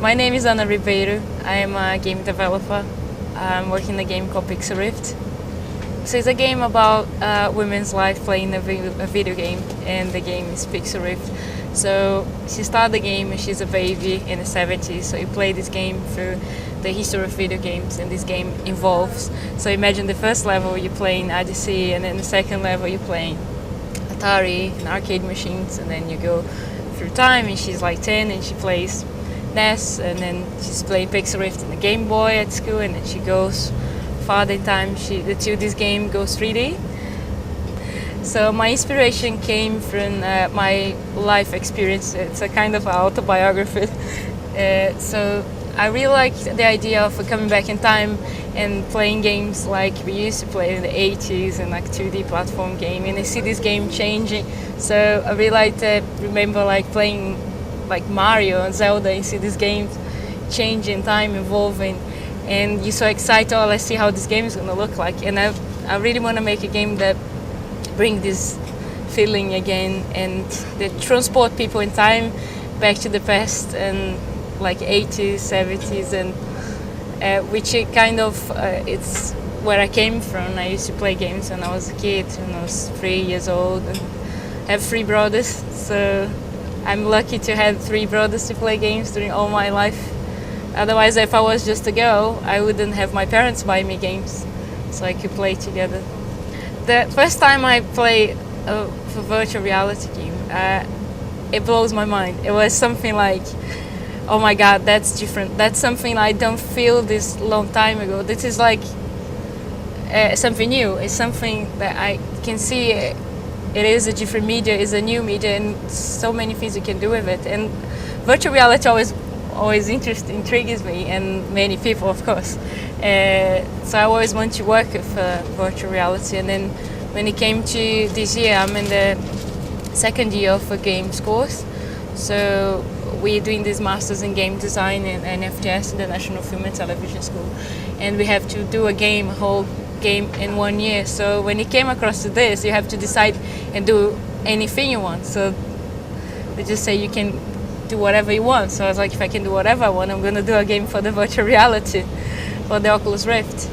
My name is Ana Ribeiro. I am a game developer. I'm working in a game called Pixel Rift. So it's a game about women's life playing a video game, and the game is Pixel Rift. So she started the game and she's a baby in the 70s, so you play this game through the history of video games, and this game evolves. So imagine the first level you're playing IDC, and then the second level you're playing Atari and arcade machines, and then you go through time and she's like 10 and she plays NES, and then she's playing Pixel Rift in the Game Boy at school, and then she goes farther in time till this game goes 3D. So my inspiration came from my life experience. It's a kind of autobiography. So I really like the idea of coming back in time and playing games like we used to play in the 80s, and like 2D platform game, and I see this game changing. So I really like to remember like playing like Mario and Zelda, and see these games changing, time evolving, and you're so excited, oh, let's see how this game is going to look like. And I really want to make a game that bring this feeling again, and that transport people in time back to the past, and like 80s, 70s, and which it kind of it's where I came from. I used to play games when I was a kid, when I was 3 years old, and have 3 brothers, so I'm lucky to have 3 brothers to play games during all my life. Otherwise, if I was just a girl, I wouldn't have my parents buy me games, so I could play together. The first time I played a virtual reality game, it blows my mind. It was something like, oh my god, that's different. That's something I don't feel this long time ago. This is like something new. It's something that I can see. It is a different media, it's a new media, and so many things you can do with it. And virtual reality always intrigues me, and many people, of course. So I always want to work with virtual reality. And then when it came to this year, I'm in the second year of a games course. So we're doing this Masters in Game Design and FTS in the National Film and Television School. And we have to do a whole game in 1 year. So when it came across to this, you have to decide and do anything you want. So they just say you can do whatever you want. So I was like, if I can do whatever I want, I'm going to do a game for the virtual reality, for the Oculus Rift.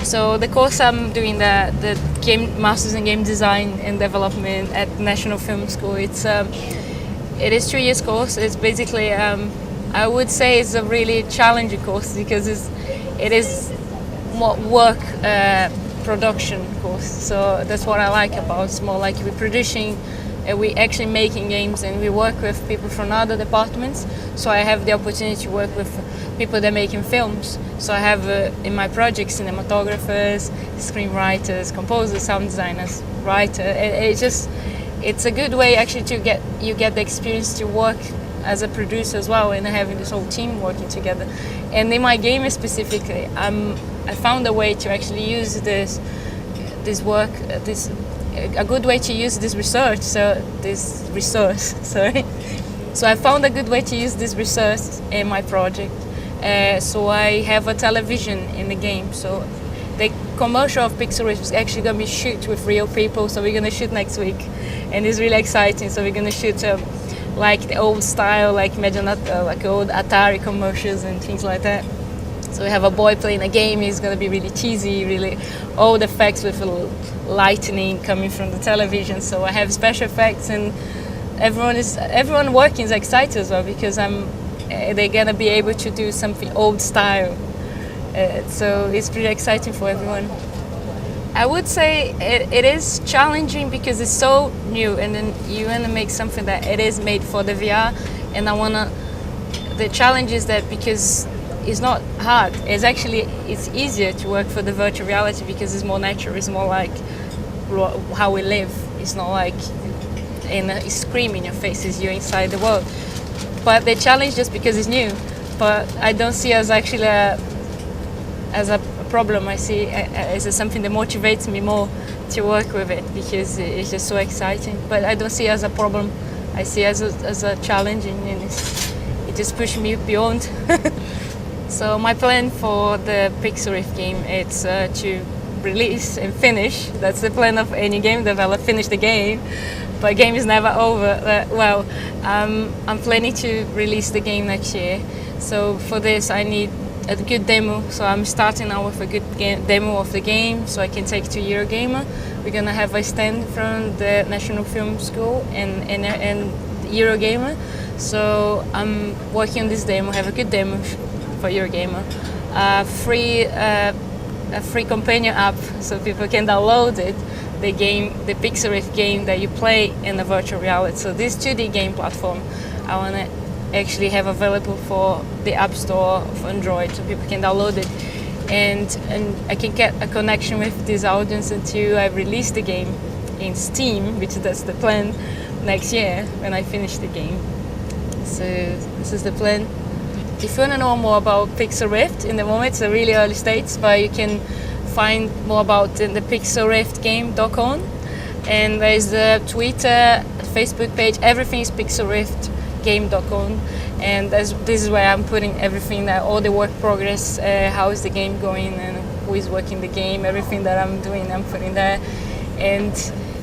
So the course I'm doing, the game Masters in Game Design and Development at National Film School, it is 2 years course. It's basically, I would say it's a really challenging course, because it is more work production course. So that's what I like about it. It's more like we're producing, we're actually making games, and we work with people from other departments. So I have the opportunity to work with people that are making films. So I have in my projects cinematographers, screenwriters, composers, sound designers, writers. It's a good way actually to get the experience to work as a producer as well, and having this whole team working together. And in my game specifically, I found a way to actually use this work, a good way to use this research. So this resource, sorry. So I found a good way to use this resource in my project. So I have a television in the game. So the commercial of Pixel Rift is actually going to be shoot with real people. So we're going to shoot next week, and it's really exciting. So we're going to shoot like the old style, like imagine like old Atari commercials and things like that. So we have a boy playing a game. He's going to be really cheesy, really old effects with lightning coming from the television. So I have special effects, and everyone working is excited as well, because they're going to be able to do something old style. So it's pretty exciting for everyone. I would say it is challenging because it's so new, and then you want to make something that it is made for the VR, and the challenge is that because it's not hard, it's easier to work for the virtual reality, because it's more natural, it's more like how we live. It's not like it's screaming in your face as you're inside the world. But the challenge, just because it's new, but I don't see as actually as a problem. I see it as something that motivates me more to work with it, because it's just so exciting. But I don't see it as a problem. I see it as a challenge, and it just pushed me beyond. So my plan for the Pixel Rift game, it's to release and finish. That's the plan of any game developer, finish the game. But game is never over. I'm planning to release the game next year. So for this I need a good demo. So I'm starting now with a good demo of the game so I can take to Eurogamer. We're gonna have a stand from the National Film School and Eurogamer. So I'm working on this demo, have a good demo for Eurogamer. A free companion app so people can download it. The game, the Pixel Rift game that you play in the virtual reality. So this 2D game platform, I want to actually have available for the App Store of Android, so people can download it, and I can get a connection with this audience until I release the game in Steam, which that's the plan next year when I finish the game. So this is the plan. If you want to know more about Pixel Rift, in the moment it's a really early stage, but you can find more about the pixelriftgame.com, and there's the Twitter, Facebook page, everything is pixelriftgame.com, and this is where I'm putting everything, that all the work progress, how is the game going and who is working the game, everything that I'm doing I'm putting there. And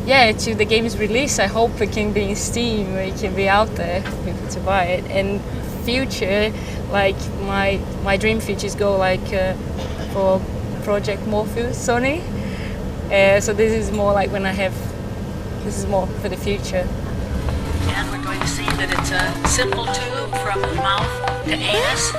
yeah, till the game is released, I hope it can be in Steam, where it can be out there for people to buy it. And future, like my dream futures go like for Project Morpheus, Sony. So this is more like when I have, this is more for the future. And we're going to see that it's a simple tube from mouth to anus.